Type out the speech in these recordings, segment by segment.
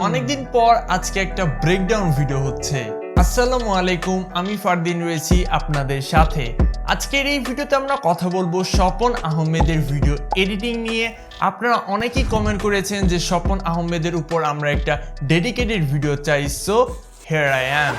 অনেকদিন পর আজকে একটা ব্রেকডাউন ভিডিও হচ্ছে। আসসালামু আলাইকুম, আমি ফারদিন রয়েছি আপনাদের সাথে। আজকের এই ভিডিওতে আমরা কথা বলবো স্বপন আহমেদের ভিডিও এডিটিং নিয়ে। আপনারা অনেকেই কমেন্ট করেছেন যে স্বপন আহমেদের উপর আমরা একটা ডেডিকেটেড ভিডিও চাই, so here I am.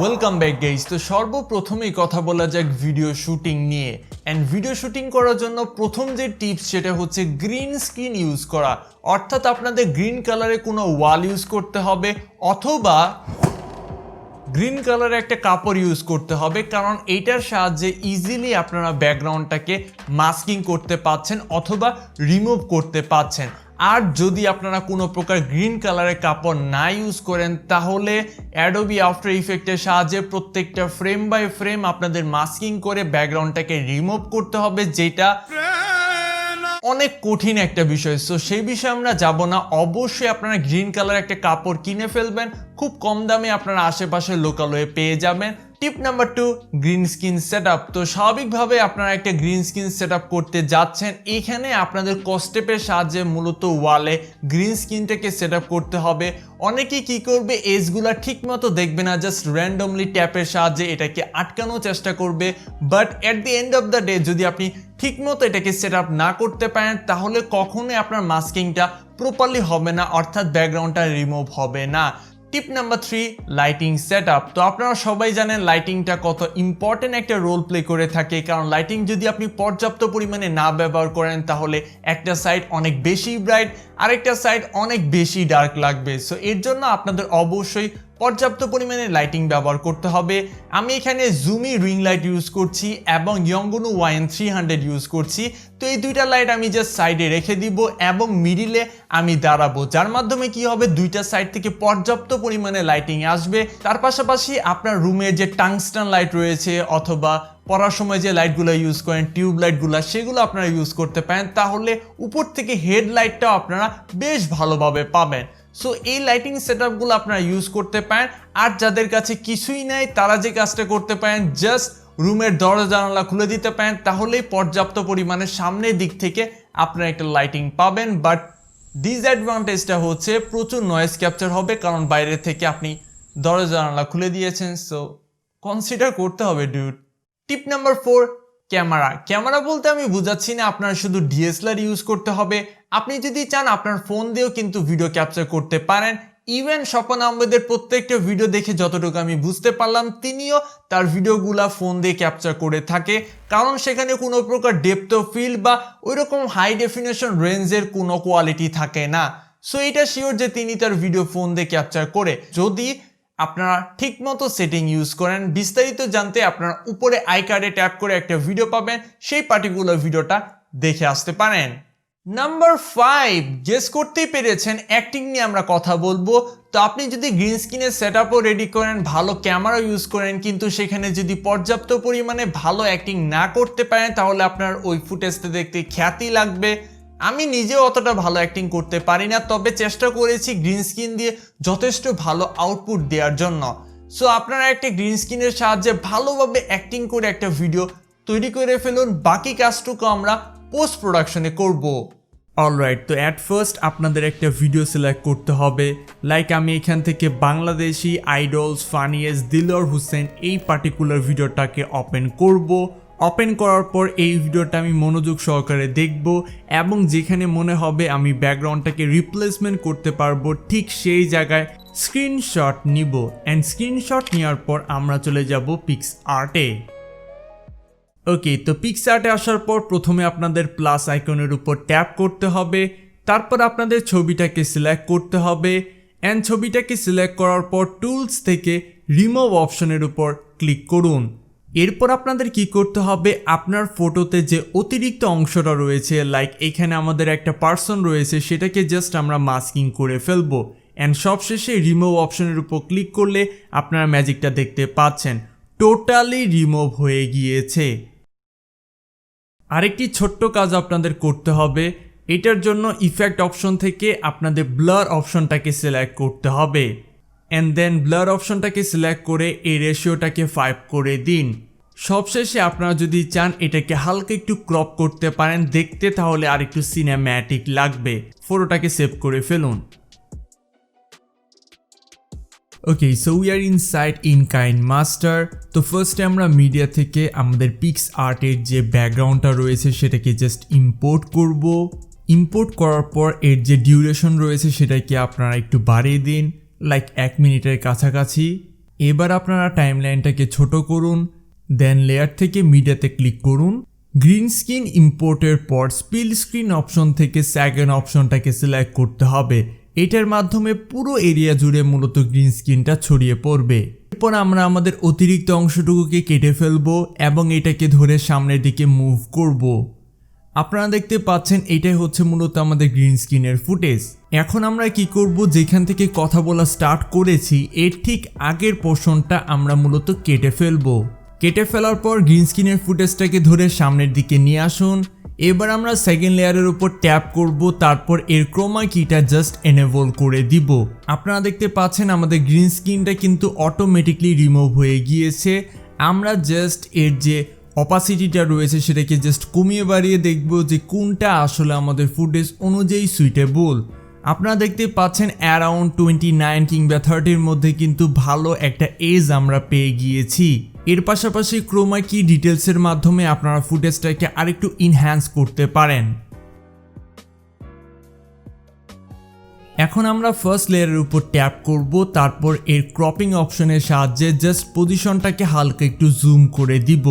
Welcome back guys. তো সর্বপ্রথমেই কথা বলা যাক ভিডিও শুটিং নিয়ে। অ্যান্ড ভিডিও শুটিং করার জন্য প্রথম যে টিপস সেটা হচ্ছে গ্রিন স্ক্রিন ইউজ করা। অর্থাৎ আপনাদের গ্রিন কালারে কোনো ওয়াল ইউজ করতে হবে অথবা গ্রিন কালারে একটা কাপড় ইউজ করতে হবে, কারণ এইটার সাহায্যে ইজিলি আপনারা ব্যাকগ্রাউন্ডটাকে মাস্কিং করতে পাচ্ছেন অথবা রিমুভ করতে পাচ্ছেন। আর যদি আপনারা কোনো প্রকার গ্রিন কালারের কাপড় না ইউজ করেন তাহলে অ্যাডোবি আফটার ইফেক্টের সাহায্যে প্রত্যেকটা ফ্রেম বাই ফ্রেম আপনাদের মাস্কিং করে ব্যাকগ্রাউন্ডটাকে রিমুভ করতে হবে, যেটা অনেক কঠিন একটা বিষয়। সো সেই বিষয়ে আমরা যাব না। অবশ্যই আপনারা গ্রিন কালার একটা কাপড় কিনে ফেলবেন, খুব কম দামে আপনারা আশেপাশে লোকালয়ে পেয়ে যাবেন। টিপ নাম্বার 2, গ্রিন স্ক্রিন সেটআপ। তো স্বাভাবিকভাবে আপনারা একটা গ্রিন স্ক্রিন সেটআপ করতে যাচ্ছেন। এখানে আপনাদের কস্টেপের সাহায্যে মূলত ওয়ালে গ্রিন স্ক্রিনটাকে সেটআপ করতে হবে। অনেকেই কি করবে, এজগুলা ঠিক মতো দেখবে না, জাস্ট র্যান্ডমলি ট্যাপের সাহায্যে এটাকে আটকানোর চেষ্টা করবে। But at the end of the day যদি আপনি ঠিক মতো এটাকে সেটআপ না করতে পারেন তাহলে কখনোই আপনার মাস্কিংটা প্রপারলি হবে না, অর্থাৎ ব্যাকগ্রাউন্ডটা রিমুভ হবে না। টিপ নাম্বার 3, লাইটিং সেটআপ। তো আপনারা সবাই জানেন লাইটিংটা কত ইম্পর্টেন্ট একটা রোল প্লে করে থাকে, কারণ লাইটিং যদি আপনি পর্যাপ্ত পরিমাণে না ব্যবহার করেন তাহলে একটা সাইড অনেক বেশি ব্রাইট আরেকটা সাইড অনেক বেশি ডার্ক লাগবে। সো এর জন্য আপনাদের অবশ্যই পর্যাপ্ত পরিমাণে লাইটিং ব্যবহার করতে হবে। আমি এখানে জুমি রিং লাইট ইউজ করছি এবং ইয়ংগুনু YN300 ইউজ করছি। তো এই দুইটা লাইট আমি জাস্ট সাইডে রেখে দিব এবং মিডিলে আমি দাঁড়াবো, যার মাধ্যমে কি হবে, দুইটা সাইড থেকে পর্যাপ্ত পরিমাণে লাইটিং আসবে। তার পাশাপাশি আপনার রুমের যে টাংস্টান লাইট রয়েছে অথবা পড়ার সময় যে লাইটগুলো ইউজ করেন টিউব লাইটগুলো, সেগুলো আপনারা ইউজ করতে পারেন, তাহলে উপর থেকে হেডলাইটটাও আপনারা বেশ ভালোভাবে পাবেন। সো এই লাইটিং সেটআপগুলো আপনারা ইউজ করতে পারেন। আর যাদের কাছে কিছুই নাই তারা যে কাজটা করতে পারেন, জাস্ট রুমের দরজা জানালা খুলে দিতে পারেন, তাহলেই পর্যাপ্ত পরিমাণে সামনের দিক থেকে আপনারা একটা লাইটিং পাবেন। বাট ডিসঅ্যাডভান্টেজটা হচ্ছে প্রচুর নয়েজ ক্যাপচার হবে, কারণ বাইরে থেকে আপনি দরজা জানালা খুলে দিয়েছেন। সো কনসিডার করতে হবে ডিউড। টিপ নাম্বার 4, ক্যামেরা বলতে আমি বুঝাচ্ছি না আপনার শুধু DSLR ইউজ করতে হবে। আপনি যদি চান আপনার ফোন দিয়েও কিন্তু ভিডিও ক্যাপচার করতে পারেন। ইভেন স্বপন আহমেদের প্রত্যেকটা ভিডিও দেখে যতটুকু আমি বুঝতে পারলাম, তিনিও তার ভিডিওগুলা ফোন দিয়ে ক্যাপচার করে থাকে, কারণ সেখানে কোনো প্রকার ডেপথ অফ ফিল্ড বা ওইরকম হাই ডেফিনেশন রেঞ্জের কোনো কোয়ালিটি থাকে না। সো এটা শিওর যে তিনি তার ভিডিও ফোন দিয়ে ক্যাপচার করে। যদি আপনারা ঠিকমতো সেটিং ইউজ করেন, বিস্তারিত জানতে আপনারা উপরে আই কার্ডে ট্যাপ করে একটা ভিডিও পাবেন, সেই পার্টিকুলার ভিডিওটা দেখে আসতে পারেন। নাম্বার 5, গেস করতেই পেরেছেন, অ্যাক্টিং নিয়ে আমরা কথা বলবো। তো আপনি যদি গ্রিন স্ক্রিনের সেটআপও রেডি করেন, ভালো ক্যামেরা ইউজ করেন, কিন্তু সেখানে যদি পর্যাপ্ত পরিমাণে ভালো অ্যাক্টিং না করতে পারেন তাহলে আপনার ওই ফুটেজটা দেখতে খ্যাতি লাগবে। আমি নিজেও অতটা ভালো অ্যাক্টিং করতে পারি না, তবে চেষ্টা করেছি গ্রিন স্ক্রিন দিয়ে যথেষ্ট ভালো আউটপুট দেওয়ার জন্য। সো আপনারা একটা গ্রিন স্ক্রিনের সাহায্যে ভালোভাবে অ্যাক্টিং করে একটা ভিডিও তৈরি করে ফেলুন, বাকি কাজটুকু আমরা পোস্ট প্রোডাকশনে করব। অলরাইট, তো অ্যাট ফার্স্ট আপনাদের একটা ভিডিও সিলেক্ট করতে হবে। লাইক আমি এখান থেকে বাংলাদেশি আইডলস ফানিয়েস্ট দিলওয়ার হোসেন এই পার্টিকুলার ভিডিওটাকে ওপেন করব। ওপেন করার পর এই ভিডিওটা আমি মনোযোগ সহকারে দেখব এবং যেখানে মনে হবে আমি ব্যাকগ্রাউন্ডটাকে রিপ্লেসমেন্ট করতে পারবো ঠিক সেই জায়গায় স্ক্রিনশট নিব। অ্যান্ড স্ক্রিনশট নেওয়ার পর আমরা চলে যাব পিক্স আর্টে। ওকে, তো পিক্স আর্টে আসার পর প্রথমে আপনাদের প্লাস আইকনের উপর ট্যাপ করতে হবে, তারপর আপনাদের ছবিটাকে সিলেক্ট করতে হবে। অ্যান্ড ছবিটাকে সিলেক্ট করার পর টুলস থেকে রিমুভ অপশনের উপর ক্লিক করুন। এরপর আপনাদের কি করতে হবে, আপনার ফটোতে যে অতিরিক্ত অংশটা রয়েছে, লাইক এখানে আমাদের একটা পার্সন রয়েছে, সেটাকে জাস্ট আমরা মাস্কিং করে ফেলবো। অ্যান্ড সবশেষে রিমুভ অপশনের উপর ক্লিক করলে আপনারা ম্যাজিকটা দেখতে পাচ্ছেন, টোটালি রিমুভ হয়ে গিয়েছে। আরেকটি ছোট্ট কাজ আপনাদের করতে হবে, এটার জন্য ইফেক্ট অপশন থেকে আপনাদের ব্লার অপশনটাকে সিলেক্ট করতে হবে। অ্যান্ড দেন ব্লার অপশনটাকে সিলেক্ট করে এই রেশিওটাকে 5 করে দিন। সবশেষে আপনারা যদি চান এটাকে হালকা একটু ক্রপ করতে পারেন দেখতে, তাহলে আর একটু সিনেম্যাটিক লাগবে। ফটোটাকে সেভ করে ফেলুন। Okay, so we are inside in KineMaster. তো ফার্স্টে আমরা মিডিয়া থেকে আমাদের পিক্স আর্টের যে ব্যাকগ্রাউন্ডটা রয়েছে সেটাকে জাস্ট ইম্পোর্ট করব। ইম্পোর্ট করার পর এর যে ডিউরেশন রয়েছে সেটাকে আপনারা একটু বাড়িয়ে দিন, লাইক 1 মিনিটের কাছাকাছি। এবার আপনারা টাইমলাইনটাকে ছোট করুন, দেন লেয়ার থেকে মিডিয়াতে ক্লিক করুন। গ্রিন স্ক্রিন ইম্পোর্টের পর স্পিল স্ক্রিন অপশন থেকে সেকেন্ড অপশনটাকে সিলেক্ট করতে হবে। এটার মাধ্যমে পুরো এরিয়া জুড়ে মূলত গ্রিন স্ক্রিনটা ছড়িয়ে পড়বে। এরপর আমরা আমাদের অতিরিক্ত অংশটুকুকে কেটে ফেলবো এবং এটাকে ধরে সামনের দিকে মুভ করব। আপনারা দেখতে পাচ্ছেন এটাই হচ্ছে মূলত আমাদের গ্রিন স্ক্রিনের ফুটেজ। এখন আমরা কি করব, যেখান থেকে কথা বলা স্টার্ট করেছি এর ঠিক আগের পোর্শনটা আমরা মূলত কেটে ফেলবো। কেটে ফেলার পর গ্রিন স্ক্রিনের ফুটেজটাকে ধরে সামনের দিকে নিয়ে আসুন। এবার আমরা সেকেন্ড লেয়ারের উপর ট্যাপ করব, তারপর এর ক্রোমা কিটা জাস্ট এনেবল করে দিব। আপনারা দেখতে পাচ্ছেন আমাদের গ্রিন স্ক্রিনটা কিন্তু অটোমেটিকলি রিমুভ হয়ে গিয়েছে। আমরা জাস্ট এর যে অপাসিটিটা রয়েছে সেটাকে জাস্ট কমিয়ে বাড়িয়ে দেখব যে কোনটা আসলে আমাদের ফুটেজ অনুযায়ী সুইটেবল। আপনারা দেখতে পাচ্ছেন অ্যারাউন্ড 29 কিংবা 30-র মধ্যে কিন্তু ভালো একটা এজ আমরা পেয়ে গিয়েছি। এর পাশাপাশি ক্রোমা কি ডিটেলসের মাধ্যমে আপনারা ফুটেজটাকে আরেকটু ইনহ্যান্স করতে পারেন। এখন আমরা ফার্স্ট লেয়ারের উপর ট্যাপ করব, তারপর এর ক্রপিং অপশনের সাহায্যে জাস্ট পজিশনটাকে হালকা একটু জুম করে দিব।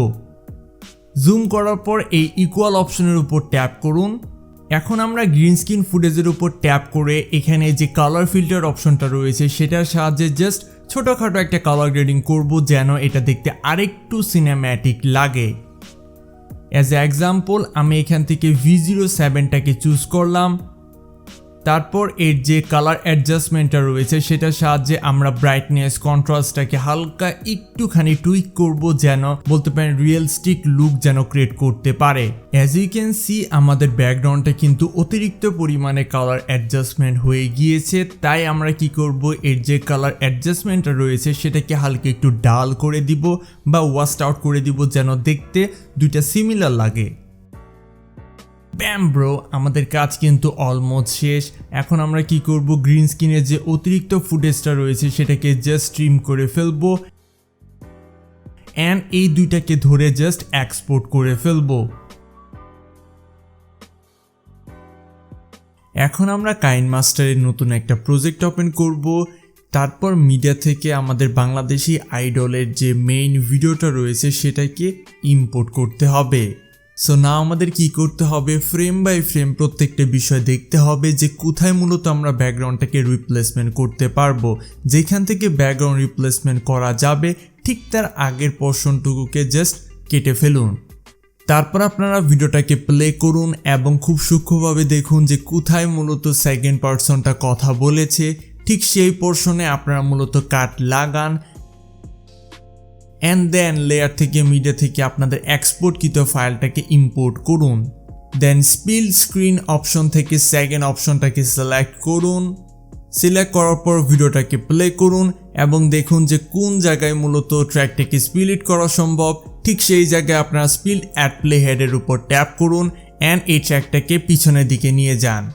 জুম করার পর এই ইকুয়াল অপশনের উপর ট্যাপ করুন। এখন আমরা গ্রিন স্ক্রিন ফুটেজের উপর ট্যাপ করে এখানে যে কালার ফিল্টার অপশনটা রয়েছে সেটার সাহায্যে জাস্ট ছোটোখাটো একটা কালার গ্রেডিং করব যেন এটা দেখতে আরেকটু সিনেম্যাটিক লাগে। অ্যাজ এ এক্সাম্পল আমি এখান থেকে V07টাকে চুজ করলাম। তারপর এর যে কালার অ্যাডজাস্টমেন্টটা রয়েছে সেটার সাহায্যে আমরা ব্রাইটনেস কন্ট্রাস্টটাকে হালকা একটুখানি টুইক করব যেন বলতে পারেন রিয়েলিস্টিক লুক যেন ক্রিয়েট করতে পারে। অ্যাজ ইউ ক্যান সি আমাদের ব্যাকগ্রাউন্ডটা কিন্তু অতিরিক্ত পরিমাণে কালার অ্যাডজাস্টমেন্ট হয়ে গিয়েছে, তাই আমরা কি করব এর যে কালার অ্যাডজাস্টমেন্টটা রয়েছে সেটাকে হালকা একটু ডাল করে দিব বা ওয়াশড আউট করে দিব যেন দেখতে দুইটা সিমিলার লাগে। ব্যাম ব্রো, আমাদের কাজ কিন্তু অলমোস্ট শেষ। এখন আমরা কি করব, গ্রিন স্ক্রিনের যে অতিরিক্ত ফুটেজটা রয়েছে সেটাকে জাস্ট স্ট্রিম করে ফেলবো অ্যান্ড এই দুইটাকে ধরে জাস্ট এক্সপোর্ট করে ফেলবো। এখন আমরা কাইনমাস্টারের নতুন একটা প্রজেক্ট ওপেন করব। তারপর মিডিয়া থেকে আমাদের বাংলাদেশি আইডলের যে মেইন ভিডিওটা রয়েছে সেটাকে ইম্পোর্ট করতে হবে। সো না আমাদের কি করতে হবে, ফ্রেম বাই ফ্রেম প্রত্যেকটা বিষয় দেখতে হবে যে কোথায় মূলত আমরা ব্যাকগ্রাউন্ডটাকে রিপ্লেসমেন্ট করতে পারবো। যেখান থেকে ব্যাকগ্রাউন্ড রিপ্লেসমেন্ট করা যাবে ঠিক তার আগের পোর্শনটুকুকে জাস্ট কেটে ফেলুন। তারপর আপনারা ভিডিওটাকে প্লে করুন এবং খুব সূক্ষ্মভাবে দেখুন যে কোথায় মূলত সেকেন্ড পার্সনটা কথা বলেছে, ঠিক সেই পোর্শনে আপনারা মূলত কাট লাগান অ্যান্ড দেন লেয়ার থেকে মিডিয়া থেকে আপনাদের এক্সপোর্টকৃত ফাইলটাকে ইম্পোর্ট করুন। দেন স্পিল স্ক্রিন অপশন থেকে সেকেন্ড অপশনটাকে সিলেক্ট করুন। সিলেক্ট করার পর ভিডিওটাকে প্লে করুন এবং দেখুন যে কোন জায়গায় মূলত ট্র্যাকটাকে স্পিলিট করা সম্ভব। ঠিক সেই জায়গায় আপনারা স্পিল অ্যাট প্লে হেডের উপর ট্যাপ করুন অ্যান্ড এই ট্র্যাকটাকে পিছনের দিকে নিয়ে যান।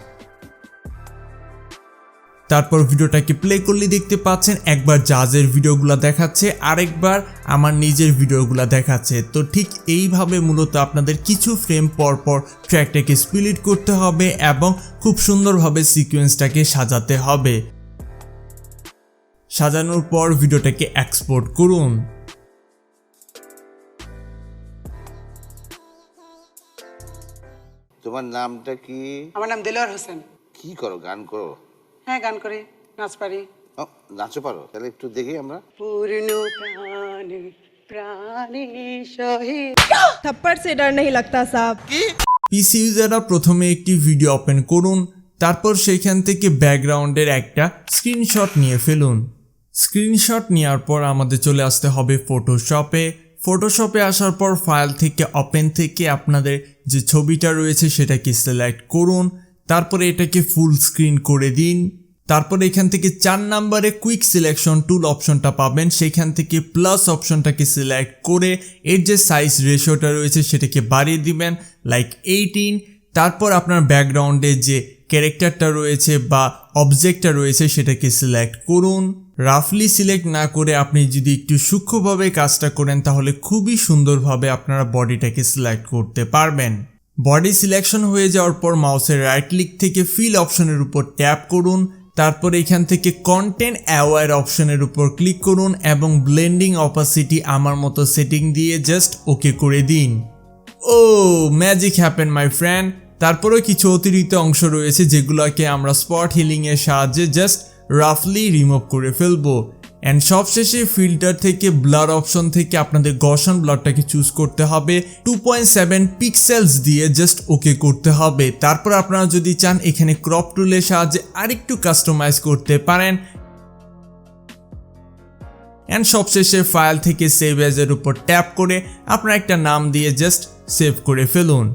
তারপর ভিডিওটাকে প্লে করলে দেখতে পাচ্ছেন একবার জাজের ভিডিওগুলো দেখাচ্ছে, আরেকবার আমার নিজের ভিডিওগুলো দেখাচ্ছে। তো ঠিক এইভাবে মূলত আপনাদের কিছু ফ্রেম পর পর ট্র্যাকটাকে স্প্লিট করতে হবে এবং খুব সুন্দরভাবে সিকোয়েন্সটাকে সাজাতে হবে। সাজানোর পর ভিডিওটাকে এক্সপোর্ট করুন। তোমার নামটা কি? আমার নাম দেলোয়ার হোসেন। কি করো, গান করো? হ্যাঁ গান করি, নাচ পারি। নাচও পারো? তাহলে একটু দেখি আমরা। পূর্ণ প্রাণে প্রাণে শহীদ। थप्पड़ से डर नहीं लगता साहब। পিসি ইউজাররা প্রথমে একটি ভিডিও ওপেন করুন, তারপর সেখান থেকে ব্যাকগ্রাউন্ডের একটা স্ক্রিনশট নিয়ে ফেলুন। স্ক্রিনশট নেওয়ার পর আমাদের চলে আসতে হবে ফটোশপে আসার পর ফাইল থেকে ওপেন থেকে আপনাদের যে ছবিটা রয়েছে সেটাকে সিলেক্ট করুন। তারপরে এটাকে ফুল স্ক্রিন করে দিন। তারপর এখান থেকে 4 নম্বরে কুইক সিলেকশন টুল অপশনটা পাবেন, সেখান থেকে প্লাস অপশনটাকে সিলেক্ট করে এর যে সাইজ রেশিওটা রয়েছে সেটাকে বাড়িয়ে দিবেন লাইক 18। তারপর আপনার ব্যাকগ্রাউন্ডে যে ক্যারেক্টারটা রয়েছে বা অবজেক্টটা রয়েছে সেটাকে সিলেক্ট করুন। রাফলি সিলেক্ট না করে আপনি যদি একটু সূক্ষ্মভাবে কাজটা করেন তাহলে খুবই সুন্দরভাবে আপনারা বডিটাকে সিলেক্ট করতে পারবেন। বডি সিলেকশন হয়ে যাওয়ার পর মাউসের রাইট ক্লিক থেকে ফিল অপশনের উপর ট্যাপ করুন। তারপর এখান থেকে কন্টেন্ট অ্যাওয়ার অপশনের উপর ক্লিক করুন এবং ব্লেন্ডিং অপাসিটি আমার মতো সেটিং দিয়ে জাস্ট ওকে করে দিন। ও ম্যাজিক হ্যাপেন মাই ফ্রেন্ড। তারপরেও কিছু অতিরিক্ত অংশ রয়েছে যেগুলোকে আমরা স্পট হিলিং এর সাহায্যে জাস্ট রাফলি রিমুভ করে ফেলবো। অ্যান্ড সবশেষে ফিল্টার থেকে ব্লার অপশন থেকে আপনাদের গসন ব্লারটাকে চুজ করতে হবে, 2.7 পিক্সেলস দিয়ে জাস্ট ওকে করতে হবে। তারপর আপনারা যদি চান এখানে ক্রপ টুলের সাহায্যে আরেকটু কাস্টমাইজ করতে পারেন। অ্যান্ড সবশেষে ফাইল থেকে সেভ অ্যাজ এর উপর ট্যাপ করে আপনারা একটা নাম দিয়ে জাস্ট সেভ করে ফেলুন।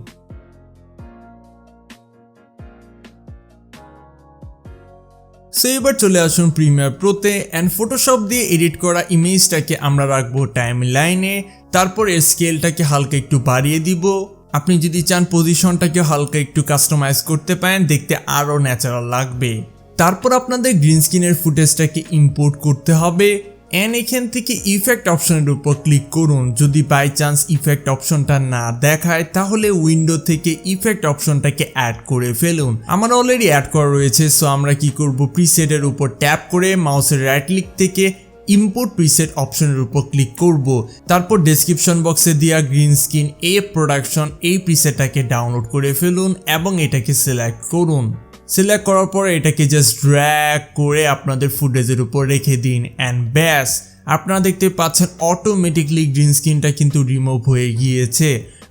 সো এবার চলে আসুন প্রিমিয়ার প্রোতে অ্যান্ড ফটোশপ দিয়ে এডিট করা ইমেজটাকে আমরা রাখবো টাইম লাইনে। তারপর এর স্কেলটাকে হালকা একটু বাড়িয়ে দিব। আপনি যদি চান পজিশনটাকে হালকা একটু কাস্টমাইজ করতে পারেন, দেখতে আরও ন্যাচারাল লাগবে। তারপর আপনাদের গ্রিন স্ক্রিনের ফুটেজটাকে ইম্পোর্ট করতে হবে অ্যান্ড এখান থেকে ইফেক্ট অপশনের উপর ক্লিক করুন। যদি বাই চান্স ইফেক্ট অপশনটা না দেখায় তাহলে উইন্ডো থেকে ইফেক্ট অপশনটাকে অ্যাড করে ফেলুন। আমার অলরেডি অ্যাড করা রয়েছে, সো আমরা কি করব, প্রিসেটের উপর ট্যাপ করে মাউসের রাইট ক্লিক থেকে ইম্পোর্ট প্রিসেট অপশনের উপর ক্লিক করব। তারপর ডেসক্রিপশন বক্সে দেওয়া গ্রিন স্ক্রিন এ প্রোডাকশন এই প্রিসেটটাকে ডাউনলোড করে ফেলুন এবং এটাকে সিলেক্ট করুন। সিলেক্ট করার পর এটাকে জাস্ট ড্র্যাগ করে আপনাদের ফুটেজের উপর রেখে দিন অ্যান্ড ব্যাস, আপনারা দেখতে পাচ্ছেন অটোমেটিকলি গ্রিন স্ক্রিনটা কিন্তু রিমুভ হয়ে গিয়েছে।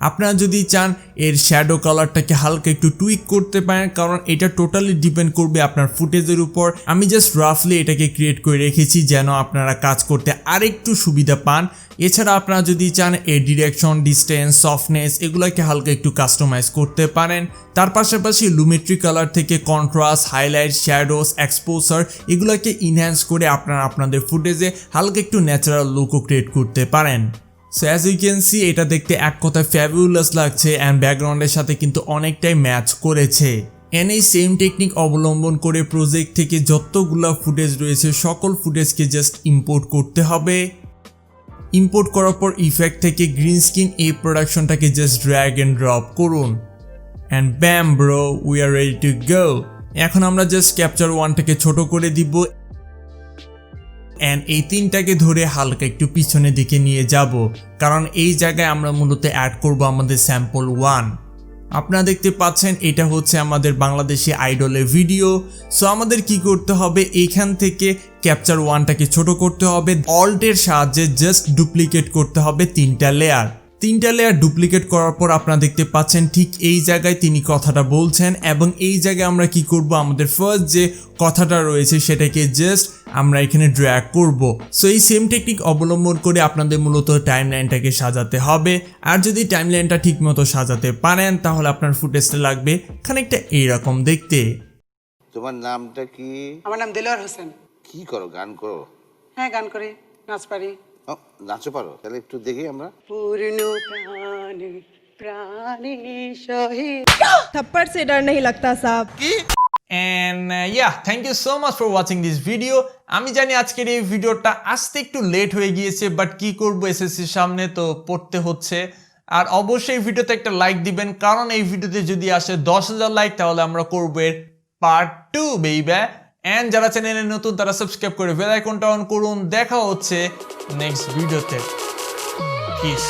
আপনারা যদি চান এর শ্যাডো কালারটাকে হালকা একটু টুইক করতে পারেন, কারণ এটা টোটালি ডিপেন্ড করবে আপনার ফুটেজের উপর। আমি জাস্ট রাফলি এটাকে ক্রিয়েট করে রেখেছি যেন আপনারা কাজ করতে আরেকটু সুবিধা পান। এছাড়া আপনারা যদি চান এর ডিরেকশন, ডিস্টেন্স, সফটনেস এগুলোকে হালকা একটু কাস্টমাইজ করতে পারেন। তার পাশাপাশি লুমেট্রি কালার থেকে কন্ট্রাস্ট, হাইলাইট, শ্যাডোস, এক্সপোজার এগুলোকে ইনহ্যান্স করে আপনারা আপনাদের ফুটেজে হালকা একটু ন্যাচারাল লুকও ক্রিয়েট করতে পারেন। So as you can see এটা দেখতে এক কথায় ফ্যাবুলাস লাগছে অ্যান্ড ব্যাকগ্রাউন্ডের সাথে কিন্তু অনেকটাই ম্যাচ করেছে। এন্ড এই সেম টেকনিক অবলম্বন করে প্রজেক্ট থেকে যতগুলো ফুটেজ রয়েছে সকল ফুটেজকে জাস্ট ইম্পোর্ট করতে হবে। ইম্পোর্ট করার পর ইফেক্ট থেকে গ্রিন স্ক্রিন এই প্রোডাকশনটাকে জাস্ট ড্র্যাগ এন্ড ড্রপ করুন অ্যান্ড ব্যাম bro, we are ready to go. এখন আমরা জাস্ট ক্যাপচার ওয়ানটাকে ছোট করে দিব অ্যান্ড এই তিনটাকে ধরে হালকা একটু পিছনের দিকে নিয়ে যাব, কারণ এই জায়গায় আমরা মূলত অ্যাড করব আমাদের স্যাম্পল 1। আপনারা দেখতে পাচ্ছেন এটা হচ্ছে আমাদের বাংলাদেশি আইডলের ভিডিও। সো আমাদের কি করতে হবে, এইখান থেকে ক্যাপচার ওয়ানটাকে ছোট করতে হবে, অল্টের সাহায্যে জাস্ট ডুপ্লিকেট করতে হবে 3টা লেয়ার। 3টা লেয়ার ডুপ্লিকেট করার পর আপনারা দেখতে পাচ্ছেন ঠিক এই জায়গায় তিনি কথাটা বলছেন এবং এই জায়গায় আমরা কি করব, আমাদের ফার্স্ট যে কথাটা রয়েছে সেটাকে জাস্ট আমরা এখানে ড্র্যাগ করব। সো এই সেম টেকনিক অবলম্বন করে আপনাদের মূলত টাইমলাইনটাকে সাজাতে হবে। আর যদি টাইমলাইনটা ঠিকমতো সাজাতে পারেন তাহলে আপনার ফুটেজটা লাগবে খানিকটা এইরকম দেখতে। তোমার নামটা কি? আমার নাম দিলওয়ার হোসেন। কি করো, গান করো? হ্যাঁ গান করি, নাচ পারি। ও, নাচও পারো? তাহলে একটু দেখি আমরা। পূর্ণ প্রাণে প্রাণে শহীদ। थप्पड़ से डर नहीं लगता साहब। And yeah, thank you so much for watching this video. আমি জানি আজকের এই ভিডিওটা আসতে একটু লেট হয়ে গিয়েছে, বাট কি করব, এসএসসির সামনে তো পড়তে হচ্ছে। আর অবশ্যই ভিডিওতে একটা লাইক দিবেন, কারণ এই ভিডিওতে যদি আসে 10,000 লাইক তাহলে আমরা করব এর পার্ট 2 বেইবে। এন্ড যারা চ্যানেলে নতুন তারা সাবস্ক্রাইব করে বেল আইকনটা অন করুন। দেখা হচ্ছে নেক্সট ভিডিওতে। পিস।